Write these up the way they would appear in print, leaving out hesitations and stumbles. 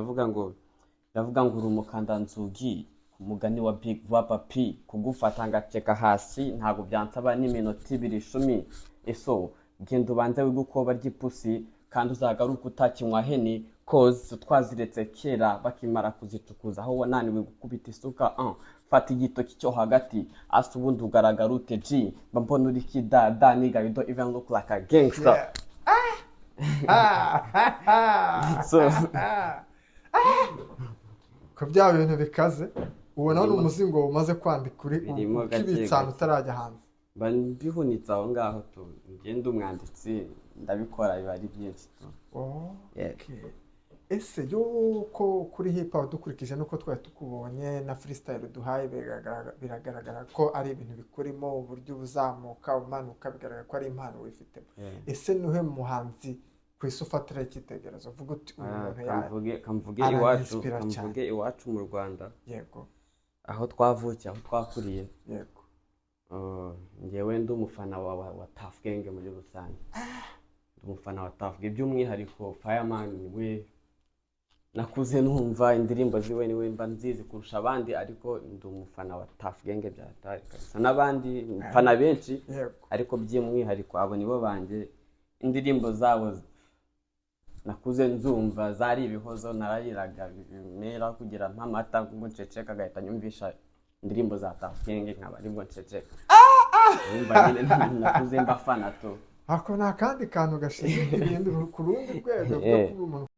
Ndavuga ngo uri umukandanzugi ku mugani wa Big Vapa P kugufata ngaceka hasi ntabwo byansaba n'iminota 2-10 eso genda ubanze wigukoba ry'ipusi kandi uzagaruka utakinywa heni cause twaziretse kera bakimara kuzitukuza aho wananiwe gukubita isuka fata igitoki cyo hagati asa ubundi ugaragara ute G mbona uri kidada nigga you don't even look like a gangster. So ko bya bintu bikaze ubona ni umuzingo umaze kwandika uri birimo gake ukibitsana gake. utarajya hanze. mbihunitse aho ngaho tu ngenda umwanditsi ndabikora biba ari byinshi tu. Yeah. Okay. Ese yuko kuri hip hop dukurikije nuko twari tukubonye na freestyle duhaye biragaragara ko ari ibintu bikurimo uburyo ubuzamuka umanuka bigaragara ko ari impano wifite. Yeah. Ese nuhe muhanzi ku isi ufatira icyitegererezo uvuga uti uyu muntu kamvuge arangispira cyane. kamvuge iwacu mu Rwanda Yego. aho twavukiye aho twakuriye. Yego. Njyewe ndi umufana wa Tuff Gang muri rusange. Ndi umufana wa Tuff Gang by'umwihariko Fireman we nakuze numva indirimbo ziwe niwe mba nzizi kurusha abandi ariko ndi umufana wa Tuff Gang byatari kabisa n'abandi mfana benshi. Yego. Ariko by'umwihariko abo nibo banje indirimbo zabo nakuze nzumva zari ibihozo narayiraga bimera kugira mpamata ngo nceceka gahita nyumvisha indirimbo za Tuff Gang nkaba aribwo nceceka. Umva nyine nakuze mbafana to. Ako na kandi kantu gashinzwe ibintu ku rundi rwego rwo kuba umuntu.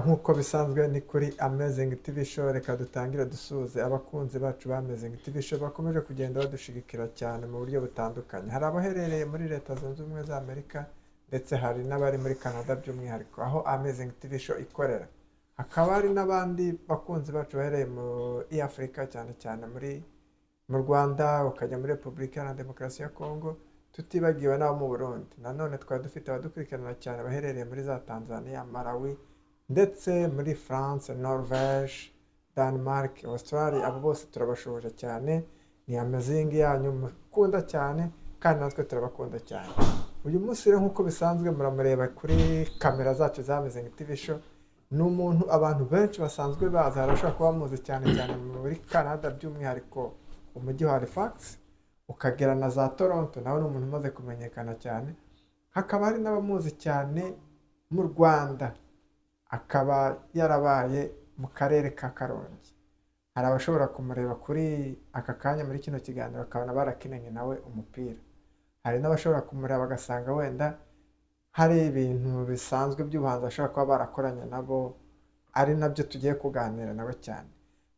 Nkuko bisanzwe ni kuri Amazing TV Show, reka dutangire dusuze abakunzi bacu ba Amazing TV Show bakomeje kugenda badushigikira cyane mu buryo butandukanye. Hari abaherereye muri Leta Zunze Ubumwe za Amerika ndetse hari n'abari muri Canada by'umwihariko aho Amazing TV Show ikorera. Hakaba hari n'abandi bakunzi bacu bahereye muri Afrika cyane cyane mu Rwanda ukajya muri Repubulika Iharanira Demokarasi ya Kongo, tutibagiwe n'abo mu Burundi. Nanone twari dufite abadukurikirana cyane baherereye muri za Tanzania, Malawi ndetse muri France, Norvège, Denmark, Australia. Abo bose turabashoje cyane. Ni Amazing yanyu mukunda cyane kandi natwe turabakunda cyane. Uyu munsi rero nkuko bisanzwe muramureba kuri kamera zacu za Amazing TV Show, ni umuntu abantu benshi basanzwe bazi, harashobora kuba muzi cyane cyane muri Canada by'umwihariko umujyi wa Halifax ukagera na za Toronto, nawe ni umuntu umaze kumenyekana cyane. Hakaba hari n'abamuzi cyane mu Rwanda, akaba yarabaye mu karere ka Karongi. Hari abashobora kumureba kuri aka kanya muri kino kiganiro bakabona barakinanye nawe umupira. Hari n'abashobora kumureba bagasanga wenda hari ibintu bisanzwe by'ubuhanzi ashobora kuba barakoranye nabo, ari nabyo tugiye kuganira nawe cyane.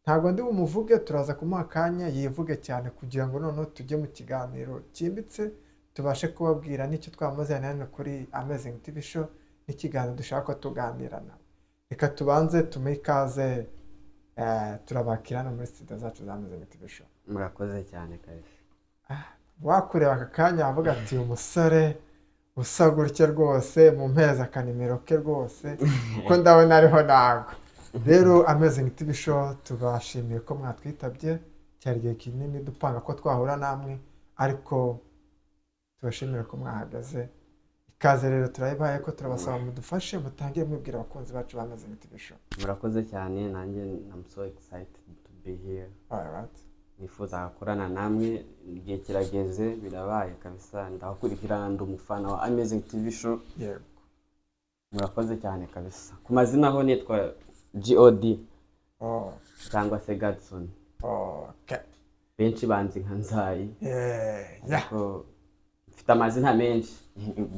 Ntabwo ndi bumuvuge, turaza kumuha akanya yivuge cyane kugira ngo noneho tujye mu kiganiro cyimbitse tubashe kubabwira n'icyo twamuzaniye hano kuri Amazing TV Show n'ikiganiro dushaka ko tuganira nawe. Reka tubanze tumuhe ikaze, turabakira hano muri studio zacu za Amazing TV Show. Murakoze cyane kabisa. Wakureba aka kanya avuga ati umusore usa gutya rwose mu mpeza akanimero ke rwose kuko ndabona ariho nago. Rero Amazing TV Show tubashimiye ko mwatwitabye, cyari igihe kinini dupanga ko twahura namwe ariko tubashimira ko mwahagaze. Ikaze rero turayibaye ko turabasaba mudufashe mutangire mwibwira abakunzi bacu ba Amazing TV Show. Murakoze cyane nanjye I'm so excited to be here. Alright. Nifuza gukorana namwe, igihe kirageze birabaye kabisa, ndabakurikirana ndi umufana wa Amazing TV Show. Yego. Murakoze cyane kabisa. Ku mazina ho nitwa God cyangwa se Godson. Okay. Benshi banzi nka Nzayi. Yeah. Mfite amazina menshi.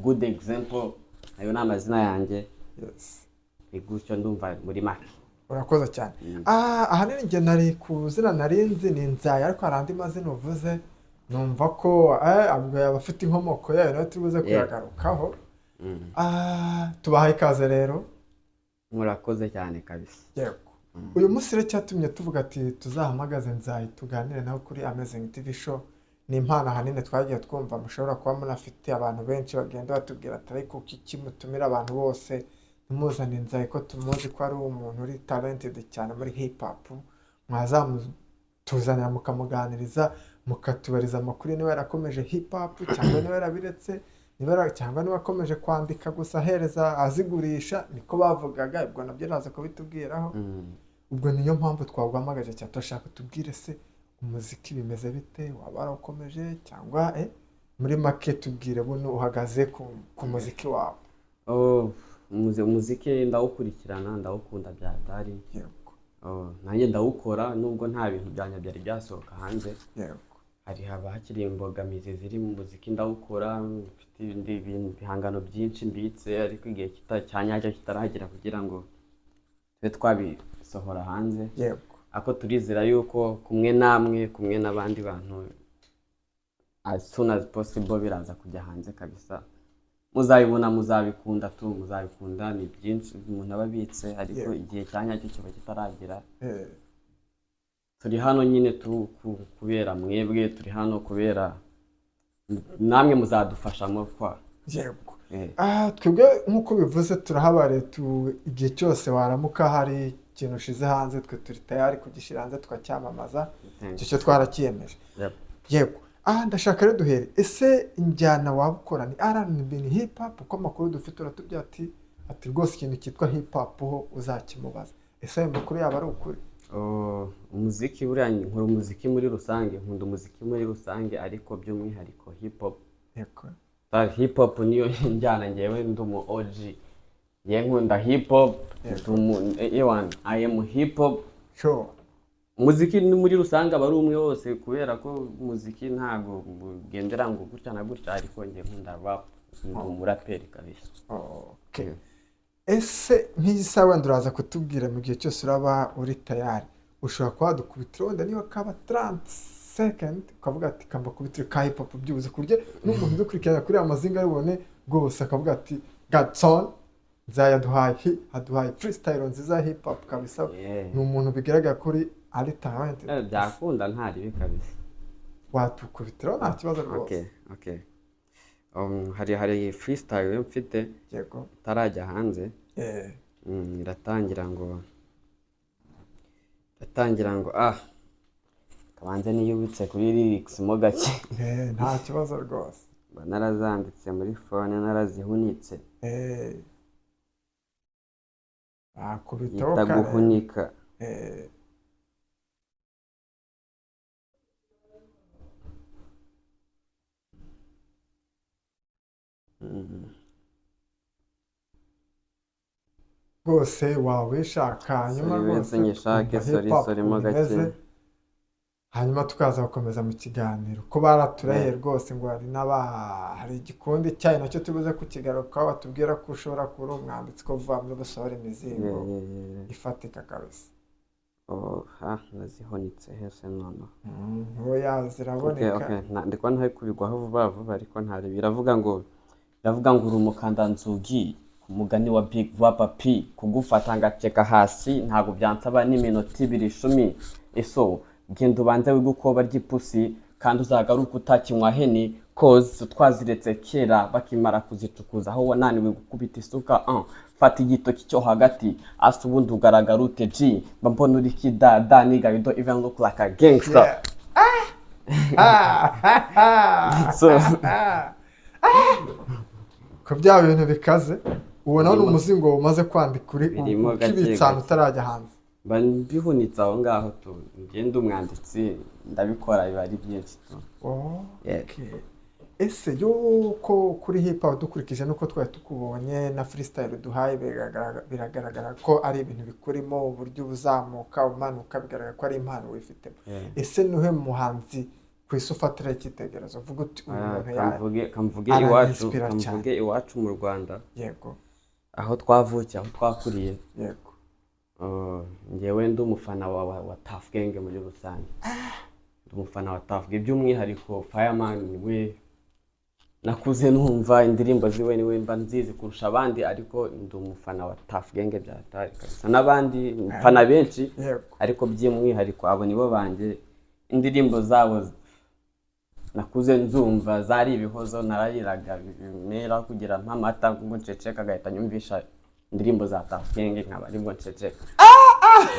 Good example ayo ni amazina yanjye. Yes. Igutyo ndumva muri make. Urakoze cyane. Ahanini nge nari kuzina narinzi ni Nzayi, ariko hari andi mazina uvuze numva ko abafite inkomoko yayo nayo tubuze kuyagarukaho. Tubahaye ikaze rero. Murakoze cyane kabisa. Yego. Uyu munsi rero cyatumye tuvuga ati tuzahamagaze Nzayi tuganire nawe kuri Amazing TV Show. Ni impano ahanini twagiye twumva mushobora kuba munafite abantu benshi bagenda batubwira ati ariko iki mutumira abantu bose nimuzane Nzayi ko tumuzi ko ari umuntu uri talented cyane muri hip hop, mwazamutuzanira mukamuganiriza mukatubariza amakuru niba yarakomeje hip hop cyangwa niba yarabiretse cyangwa niba akomeje kwandika gusa ahereza azigurisha niko bavugaga, ubwo nabyo naza kubitubwiraho. Ubwo niyo mpamvu twaguhamagaje cyane turashaka tubwire se umuziki bimeze bite, waba warakomeje cyangwa muri make tubwire buno uhagaze ku muziki wawe. Umuziki ndawukurikirana, ndawukunda byatari. Yego. Nanjye ndawukora nubwo nta bintu byanjye byari byasohoka hanze. Yego. Haba hakiri imbogamizi ziri mu muziki ndawukora, mfite ibihangano byinshi mbitse ariko igihe cyanyacyo kitaragera kugira ngo tube twabisohora hanze. Yego. Ako turizera yuko kumwe namwe kumwe n'abandi bantu as soon as possible biraza kujya hanze kabisa. Muzabibona, muzabikunda muzabikunda, ni byinshi umuntu ababitse ariko igihe cyanyacyo kiba kitaragera. Turi hano nyine kubera mwebwe, turi hano kubera namwe muzadufashamo kwa. Yego. Twebwe nk'uko bivuze turahabare igihe cyose waramuka hari ikintu ushize hanze twe turi tayari kugishyira hanze tukacyamamaza, icyo cyo twarakiyemeje. Yego. Ndashaka rero duhere, ese injyana waba ukora ni R&B ni hip hop? Uko amakuru dufite uratubwira ati rwose ikintu cyitwa hip hop ho uzakimubaza. Ese ayo makuru yaba ari ukuri? Umuziki buriya nkora umuziki muri rusange, nkunda umuziki muri rusange ariko by'umwihariko hip hop. Yego. Hip hop niyo njyana ngewe ndi umu OG. Ngewe nkunda hip hop, I am hip hop. Sure. Umuziki ni muri rusange aba ari umwe wose kubera ko umuziki ntago ugendera ngo gutya na gutya, ariko ngewe nkunda rap, ndi umuraperi kabisa. Okay. Ese nk'isa wenda uraza kutubwira mu gihe cyose uraba uri tayari, ushobora kuba wadukubitira wenda niba kaba 30 second ukavuga ati kamba kubitira ka hip hop byubuze kurye n'umuntu udukurikirana kuri amazinga yabone rwose akavuga ati Gadson nzayaduhaye haduhaye freestyle nziza hip hop kabisa. Ni umuntu bigaragara kuri ari talent. Byakunda ntari kabisa. Watukubitira nta kibazo rwose. Okay. Hari freestyle mfite. Yego. Tarajya hanze. Iratangira ngo kabanze niyubitse kuri lyrics mo gake. Nta kibazo rwose. Narazanditse muri phone, narazihunitse. Akubitaho kare. Guhunika. Rwose wawe shaka hanyuma rwose nyishake sorry mo gake, hanyuma tukaza gukomeza mu kiganiro ko baraturahiye rwose ngo hari igikundi cyayi nacyo tubuze kukigaruka, batubwira ko ushobora kuba umwanditsi ko vuba muri gusohora imizingo ifatika kabisa. Nazihonitse hese none. Ziraboneka. Ndiko ntaye kubigwaho vuba ariko ntari biravuga ngo uri umukandanzugi, umugani wa Big Vapa P, kugufata ngaceka hasi ntago byansaba n'iminota 2-10. Eso genda ubanze wigukoba ry'ipusi kandi uzagaruka utakinywa heni cause twaziretse kera bakimara kuzicukuza aho wananiwe gukubita isuka. Fata igitoki cyo hagati asa ubundi ugaragara ute G, mbona uri kidada nigga, you don't even look like a gangster. Ko bya bintu bikaze ubona ni umuzingo umaze kwandika uri ukibitsana utarajya hanze. Mbihunitse aho ngaho ngende umwanditsi ndabikora biba ari byinshi. Okay. Ese yuko kuri hip hop dukurikije nuko twari tukubonye na freestyle duhaye biragaragara ko ari ibintu bikurimo uburyo ubuzamuka umanuka, bigaragara ko ari impano wifite. Ese nuhe muhanzi kwisi ufatira ikitegerezo uvuga uti kamvuge iwacu mu Rwanda? Yego. Aho twavukiye, aho twakuriye. Yego. Ngewe ndi umufana wa Tuff Gang muri rusange. Ndi umufana wa Tuff Gang by'umwihariko Fireman we nakuze numva indirimbo ziwe niwe mba nzizi kurusha abandi, ariko ndi umufana wa Tuff Gang byatari kabisa. N'abandi mfana benshi ariko by'umwihariko abo nibo banje, indirimbo zabo nakuze nzumva zari ibihozo, narayiraga bimera kugira mpamata ngo nceceka gahita nyumvisha indirimbo za Tuff Gang nkaba aribwo nceceka.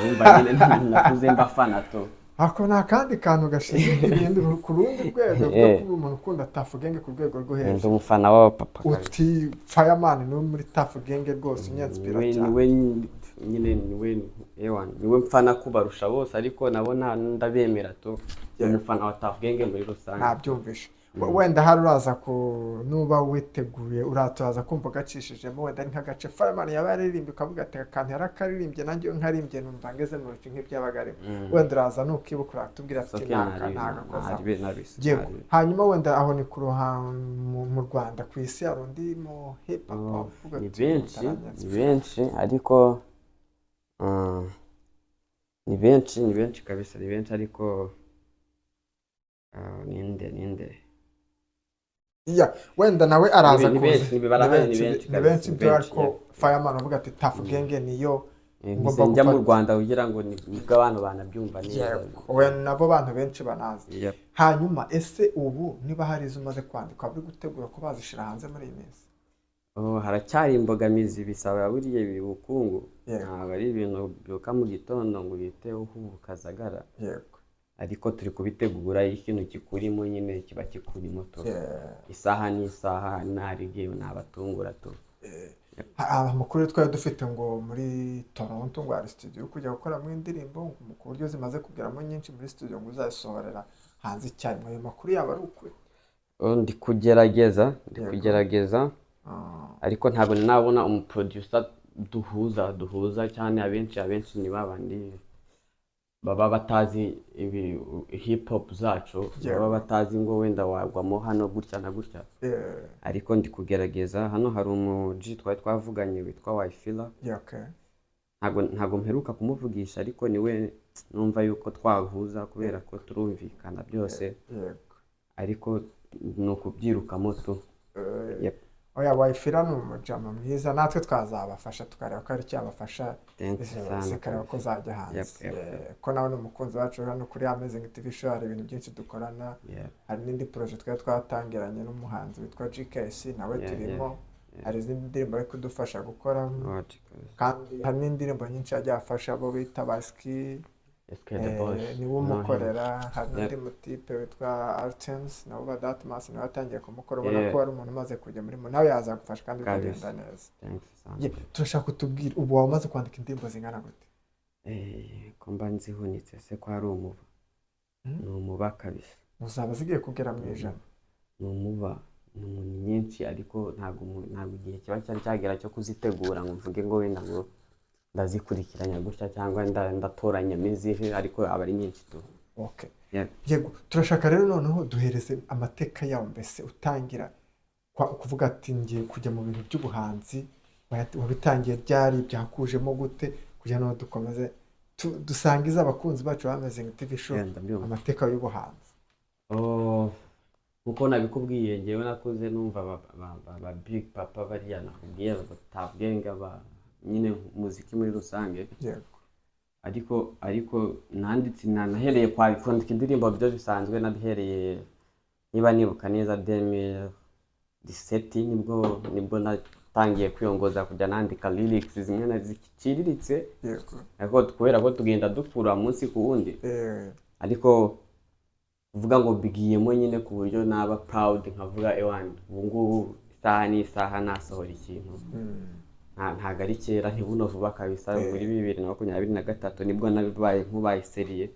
Nimba nyine nakuze mbafana to. ako ni akandi kantu gashinzwe ibindi ku rundi rwego rwo kuba umuntu ukunda Tuff Gang ku rwego rwo ndi hejuru umufana w'abapapa kabisa. uti Fireman ni wo muri Tuff Gang rwose unyanspira cyane niwe nyine niwe mfana kubarusha bose ariko nabo ndabemera tu umufana wa Tuff Gang muri rusange. nabyumvishe wenda hari uraza nuba witeguye uraza kumva gacishijemo wenda ari nk'agace Fireman yaba yaririmbye ukavuga ati akantu yarakaririmbye nanjye nkarimbye numva ngeze mu bice nk'ibyabaga arimo wenda uraza nukibuka uratubwira ati ntagakoza hanyuma wenda aho ni ku mu Rwanda ku isi hari undi mu hip hop ni benshi ariko ni benshi kabisa ni benshi ariko ninde wenda nawe araza ni benshi byo ariko Fireman avuga ati Tuff Gang niyo njya mu Rwanda kugira ngo nibwo abantu banabyumva neza nabo bantu benshi banazi hanyuma ese ubu niba hari izo umaze kwandika wari gutegura ko bazishira hanze muri iyi minsi haracyari imbogamizi bisaba buriya ubukungu ntabwo ari ibintu byuka mu gitondo ngo uhite ukazagara ariko turi kubitegura ikintu kikurimo nyine kiba kikurimo tu isaha n'isaha narigiye nabatungura tu amakuru twari dufite ngo muri Toronto ngo hari studio kujya gukoramo indirimbo ku buryo zimaze kugeramo nyinshi muri studio ngo uzayisohorera hanze icyarimwe ayo makuru yaba ari ukuri ndi kugerageza ariko ntabwo nabona umuproducer duhuza cyane abenshi ni babandi baba batazi ibi hip hop zacu baba batazi ngo wenda wagwamo hano gutya na gutya ariko ndi kugerageza hano hari umuji twavuganye witwa Wayfila ntabwo mperuka kumuvugisha ariko niwe numva yuko twahuza kubera ko turumvikana byose ariko ni ukubyirukamo tu oya Wayfila ni umujama mwiza natwe twazabafasha tukareba ko ari cyabafasha zikareba ko zajya hanze ko nawe ni umukunzi wacu hano kuri Amazing TV Show hari ibintu byinshi dukorana hari n'indi project twari twatangiranye n'umuhanzi witwa GKS nawe turimo hari izindi ndirimbo ari kudufasha gukora kandi hari n'indirimbo nyinshi yagiye afasha abo bita Baski niwe umukorera hari n'undi mutipe witwa Artemis nabo Badatmas nawe atangiye kumukora ubona ko ari umuntu umaze kujya muri nawe yazagufasha kandi bikagenda neza turashaka kutubwira ubu wamaze kwandika indirimbo zingana gute ko mba nzihunitse se ko ari umuba ni umuba kabisa uzaba zigiye kugera mu ijana ni umuba ni nyinshi ariko ntabwo igihe kiba cyari cyagera cyo kuzitegura ngo mvuge ngo wenda ngo ndazikurikiranya gutya cyangwa ndatoranya mizihe ariko aba ari nyinshi tu yego turashaka rero noneho duhereze amateka yawe mbese utangira kuvuga ati ngiye kujya mu bintu by'ubuhanzi wabitangiye ryari byakujemo gute kugira ngo dukomeze dusangize abakunzi bacu bameze nka TV Show amateka y'ubuhanzi kuko nabikubwiye ngewe nakuze numva ba Big Papa bariya nakubwiye Tuff Gang nyine muziki muri rusange ariko nanditse nahereye kwandika indirimbo byo bisanzwe nabihereye niba nibuka neza 2017 nibwo natangiye kwiyongoza kujya nandika lyrics zimwe na ziciriritse ariko kubera ko tugenda dukura munsi ku wundi ariko uvuga ngo bigiyemo nyine ku buryo naba proud nkavuga ubu ngubu isaha n'isaha nasohora ikintu ntago ari kera ntibuno vuba kabisa muri 2023 nibwo nkubaye seriye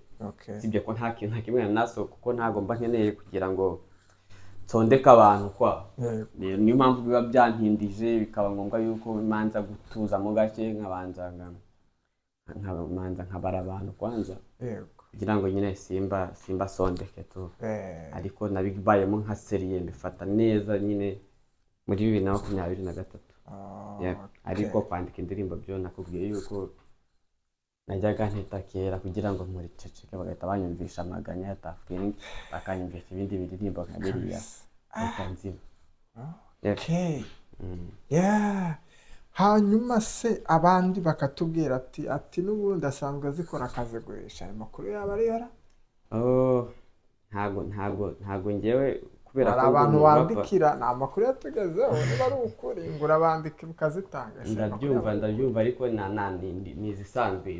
sibye ko nta kintu kimwe nasohoka kuko ntago mba nkeneye kugira ngo nsondeka abantu niyo mpamvu biba byantindije bikaba ngombwa yuko imanza gutuza mu gake nkabanza nkabara abantu kwanza kugira ngo nyine simba sondeke tu ariko nabibayemo nka seriye mbifata neza nyine muri 2023 ariko kwandika indirimbo byo nakubwiye yuko najyaga ntita kera kugira ngo muri ceceke bagahita banyumvisha amaganya ya Tuff Gang bakanyumvisha ibindi biririmbo nka biriya bakanziba hanyuma se abandi bakatubwira ati n'ubundi asanzwe zikora akazi gurisha ayo makuru yaba ari yara ntago ngewe kubera ko abantu wandikira ni amakuru yatugezeho niba ari ukuri ngo urabandika ukazitanga ndabyumva ariko ni izisanzwe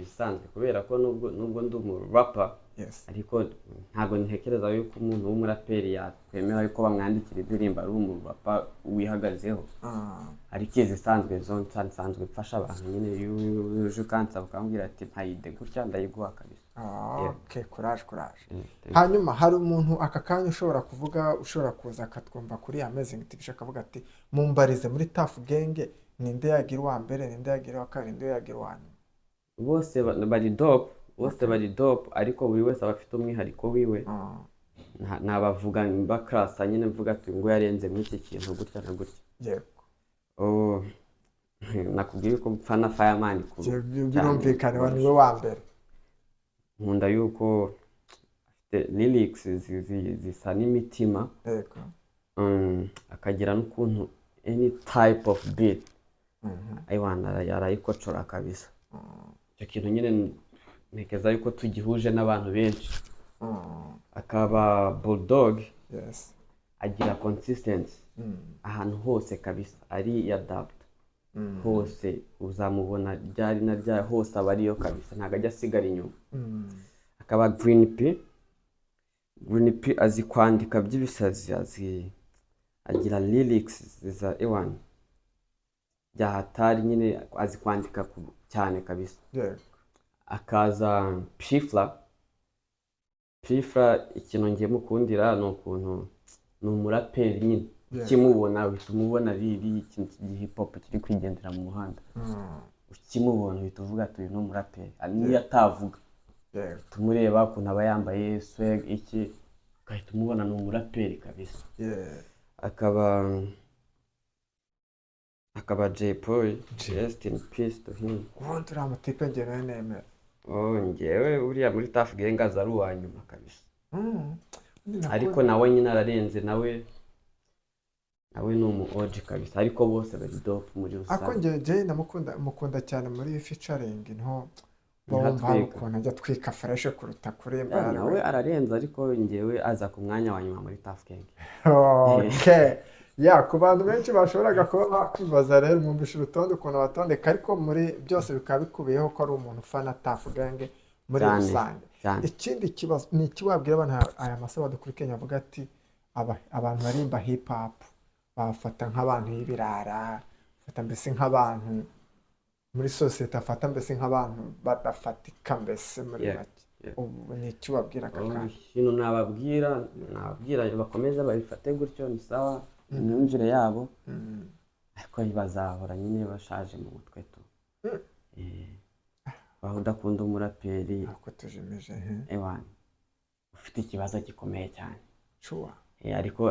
kubera ko nubwo ndi umurapa yes. ariko ntabwo ntekereza yuko umuntu w'umuraperi yakwemera yuko bamwandikira indirimbo ari umurapa wihagazeho, ariko izisanzwe zo nsanzwe mfasha abantu nyine, iyo uje ukansaba ukambwira ati mpayide gutya ndayiguha kabisa. Okay, courage. Hanyuma hari umuntu aka kanya ushobora kuvuga, ushobora kuza akatwumva kuri Amazing TV akavuga ati mumbarize muri Tuff Gang ninde yagira uwa mbere, ninde yagira uwa kabiri, ninde yagira uwa nyuma? Bose bari dope, ariko buri wese aba afite umwihariko wiwe. Nabavuga bakrasa nyine mvuga ati ngo yarenze muri iki kintu gutya na gutya. Yego. Nakubwiye ko mfana Fireman birumvikana wa niwe wa mbere. Nkunda yuko afite lyrics zisa n'imitima. Yego. Akagira n'ukuntu any type of beat aywana yarayikocora kabisa. Icyo kintu nyine ntekeza yuko tugihuje n'abantu benshi. Akaba Bulldog. Yes. Agira consistency ahantu hose kabisa, ari adapt hose uzamubona ryari na ryari hose aba ariyo kabisa, ntago ajya asigara inyuma. Akaba Green P azi kwandika by'ibisazi, agira lyrics za ewan byahatari nyine, azi kwandika cyane kabisa. Akaza Pfla ikintu ngiye mukundira ni ukuntu ni umuraperi nyine, ukimubona uhita umubona biri ikintu hip hop kiri kwigendera mu muhanda. Ukimubona uhita uvuga ati uyu ni umuraperi, niyo atavuga tumureba ukuntu aba yambaye swag iki, ugahita umubona ni umuraperi kabisa. Akaba Jay Polly, rest in peace to him. Ubundi uriya mutipe njye nawe nemera. Njyewe uriya muri Tuff Gang aza ari uwa nyuma kabisa. Ariko nawe nyine ararenze, nawe ni umu OG kabisa, ariko bose bari dope muri rusange. Ako njye mukunda cyane muri featuring nto bumva ukuntu ajya twika fresh kuruta kuremba. Nawe ararenze, ariko njyewe aza ku mwanya wa nyuma muri Tuff Gang. Okay. Ku bantu benshi bashoboraga kuba bakwibaza rero mwumvisha urutonde ukuntu batondeka, ariko muri byose bikaba bikubiyeho ko ari umuntu ufana Tuff Gang muri rusange. Ikindi kibazo ni ikiwabwira abantu aya masaha badukurikiye avuga ati abantu barimba hip hop bafata nk'abantu y'ibirara, bafata mbese nk'abantu muri society, afata mbese nk'abantu badafatika mbese muri make. Ubu ni ikiwabwira kakandi. Ikintu nababwira bakomeza babifate gutyo ni sawa imyumvire yabo, ariko bazahora nyine bashaje mu mutwe tu. Baho udakunda umuraperi ako tujemeje ewan ufite ikibazo gikomeye cyane. Sure.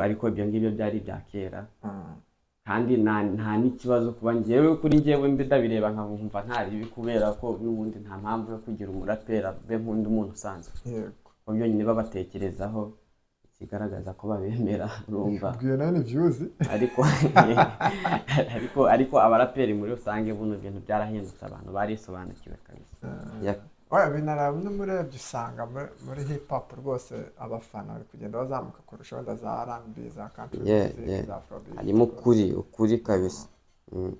Ariko ibyo ngibyo byari bya kera. Kandi nta n'ikibazo kuba njyewe kuri njyewe ndabireba nkumva nta ribi, kubera ko n'ubundi nta mpamvu yo kugira umuraperi be nk'undi muntu usanzwe. Yego. Ubwo nyine babatekerezaho kigaragaza ko babemera, urumva. Bwiye nani views. Ariko abaraperi muri rusange buno ibintu byarahindutse, abantu barisobanukiwe kabisa. Oya binaraba n'umurebye usanga muri hip hop rwose abafana bari kugenda bazamuka kurusha wenda za R&B, za country music, za afrobeat. Harimo ukuri kabisa.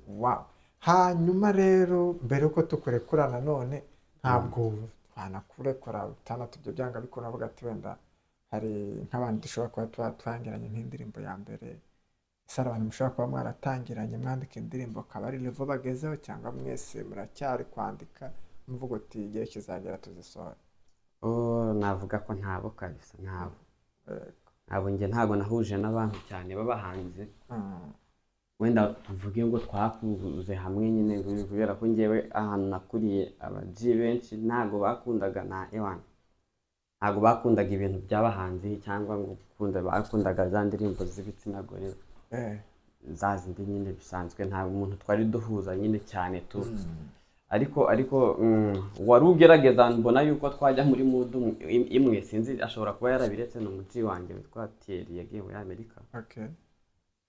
Wow. Hanyuma rero mbere uko tukurekura nanone ntabwo twanakurekura utandatu ibyo byanga bikora bavuga ati wenda hari nk'abantu dushobora kuba twangiranye nk'indirimbo ya mbere. Ese abantu mushobora kuba mwaratangiranye mwandika indirimbo akaba ari level bagezeho, cyangwa mwese muracyari kwandika mvugo ati igihe kizagera tuzisohora? Navuga ko ntabo kabisa, ntabwo njye ntabwo nahuje n'abantu cyane babahanze. Wenda tuvuge ngo twakuze hamwe nyine, kubera ko njyewe ahantu nakuriye abaji benshi ntabwo bakundaga ntabwo bakundaga ibintu by'abahanzi, cyangwa ngo bakundaga za ndirimbo z'ibitsina gore za zindi nyine bisanzwe. nta muntu twari duhuza nyine cyane tu. ariko wari ugerageza mbona yuko twajya muri mood imwe, sinzi ashobora kuba yarabiretse n'umuji wanjye witwa Thierry yagiye muri Amerika.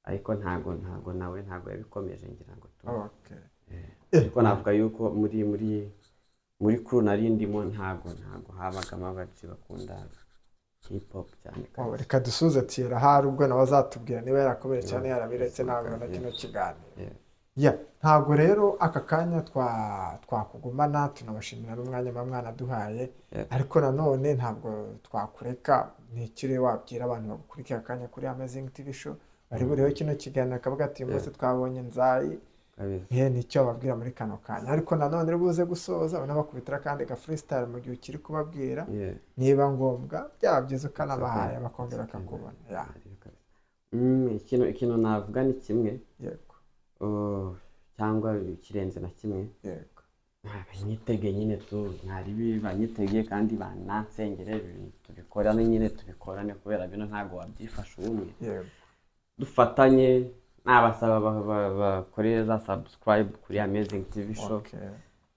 Ariko ntago nawe ntago yabikomeje ngira ngo tu. Ariko navuga yuko muri crew narindimo ntago habagamo abaji bakunda hip hop cyane kandi. Reka dusuze Thierry hari ubwo nawe azatubwira niba yarakobere cyane yarabiretse nawe na kino kiganiro. ntabwo rero aka kanya twakugumana, tunabashimira n'umwanya muba mwanaduhaye, ariko nanone ntabwo twakureka. Ntikiri wabwira abantu bagukurikira akanya kuri Amazing TV Show bari buriho kino kiganiro akavuga ati uyu munsi twabonye Nzayi, nicyo babwira muri kano kanya. Ariko nanone uri buze gusoza unabakubitira kandi ga freestyle mu gihe ukiri kubabwira, niba ngombwa byaba byiza ukanabahaye bakongera bakakubona. Ikintu navuga ni kimwe, cyangwa ikirenze na kimwe. Banyitege nyine ntari banyitege kandi banansengere tubikorane nyine tubikorane, kubera bino ntabwo wabyifasha umwe. Dufatanye n'abasaba bakorera za subscribe kuri Amazing TV Show.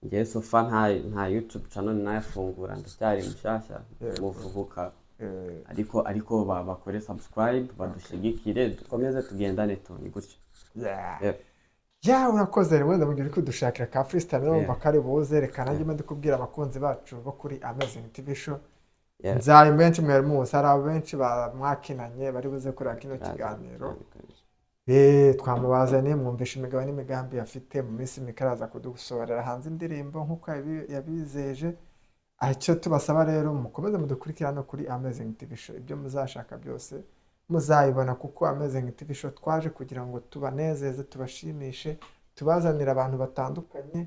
Ngiye sofa nta YouTube channel nayafungura, ndacyari mushyashya muvubuka, ariko bakore subscribe badushigikire dukomeze tugendane tuni gutyo. Urakoze rero, wenda mugiye kudushakira ka freestyle numva kari buze. Reka nanjye mende kubwira abakunzi bacu bo kuri Amazing TV Show, Nzayi benshi mwari muzi, hari abenshi mwakinanye bari buze kuri kino kiganiro. Twamubazaniye mwumvisha imigabo n'imigambi afite mu minsi mikaraza kudusohorera hanze indirimbo nk'uko yabizeje. Icyo tubasaba rero, mukomeze mudukurikira no kuri Amazing TV Show, ibyo muzashaka byose muzayibona, kuko Amazing TV Show twaje kugira ngo tubanezeze, tubashimishe, tubazanira abantu batandukanye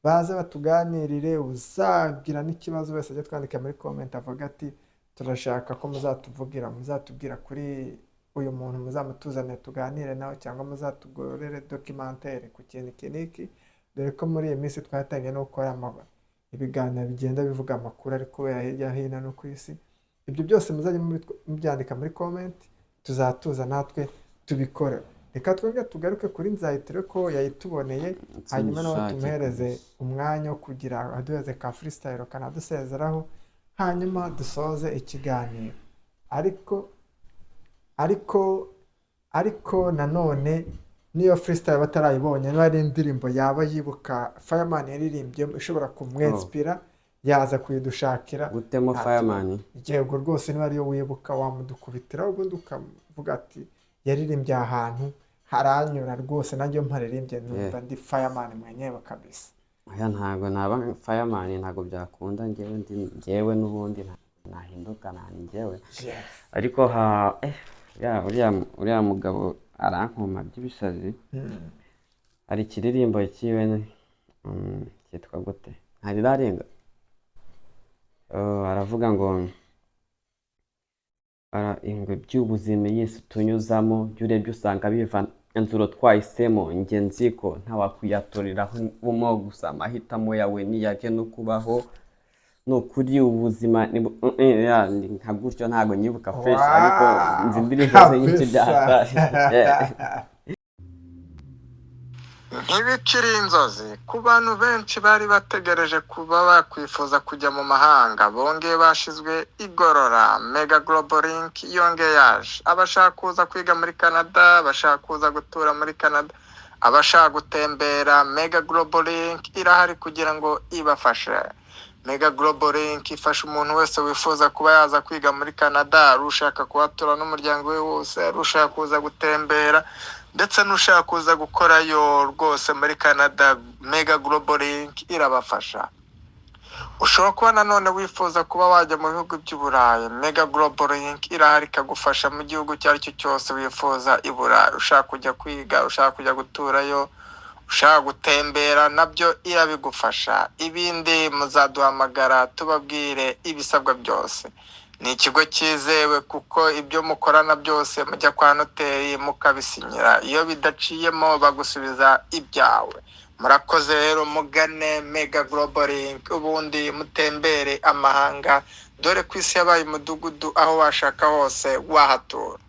baze batuganirire. Uzagira n'ikibazo wese ajya twandika muri comment avuga ati turashaka ko muzatubwira kuri uyu muntu, muzamutuzane tuganire nawe, cyangwa muzatugorere documentaire ku kintu kiniki. Dore ko muri iyi minsi twatangiye no gukora ibiganiro bigenda bivuga amakuru ari kubera hirya hino no ku isi. Ibyo byose muzajya mubyandika muri comment, tuzatuza natwe tubikora. Reka twebwe tugaruke kuri Nzayi ko yayituboneye, hanyuma nawe tumuhereze umwanya wo kugira aduheze ka freestyle kanadusezeraho, hanyuma dusoze ikiganiro. Ariko nanone niyo freestyle batarayibonye, n'ari indirimbo yaba yibuka Fireman yaririmbye ishobora kumwinspira, yaza kuyidushakira. Gutemo Fireman, yego rwose, niba ariyo wibuka wamudukubitira, ubundi ukavuga ati yaririmbye ahantu haranyura rwose, nanjye mparirimbye numva ndi Fireman mwenyewe kabisa. Ntabwo naba Fireman, ntabwo byakunda. Njyewe n'ubundi nahinduka njyewe. Ariko uriya mugabo arankoma by'ibisazi. Hari ikiririmbo cyiwe cyitwa gute, ntarirarenga. Aravuga ngo ingwe by'ubuzima Yesu tunyuzamo, urebye usanga biva inzuro twahisemo. Njye nziko ntawakwiyatoreraho bumo, gusa amahitamo yawe niyage no kubaho. Nukuri ubuzima nka gutyo, ntago nyibuka fresh, ariko nzi indirimbo ze nyinshi byahataje. Ntibikiri inzozi ku bantu benshi bari bategereje kuba bakwifuza kujya mu mahanga, bongeye bashizwe igorora. Mega Global Link yongeye yaje, abashaka kuza kwiga muri Canada, abashaka kuza gutura muri Canada, abashaka gutembera, Mega Global Link irahari kugira ngo ibafashe. Mega Global Link ifasha umuntu wese wifuza kuba yaza kwiga muri Canada, ushaka kuhatura n'umuryango we wose, ushaka kuza gutembera, ndetse n'ushaka kuza gukorayo rwose muri Canada. Mega Global Link irabafasha. Ushobora kuba nanone wifuza kuba wajya mu bihugu by'Uburayi, Mega Global Link irahari ikagufasha mu gihugu icyo ari cyo cyose wifuza i Burayi. Ushaka kujya kwiga, ushaka kujya guturayo, ushaka gutembera, nabyo irabigufasha. Ibindi muzaduhamagara tubabwire ibisabwa byose. Ni ikigo cyizewe kuko ibyo mukorana byose mujya kwa noteri mukabisinyira, iyo bidaciyemo bagusubiza ibyawe. Murakoze rero, mugane Mega Global Link ubundi mutembere amahanga, dore ku isi yabaye umudugudu, aho washaka hose wahatura.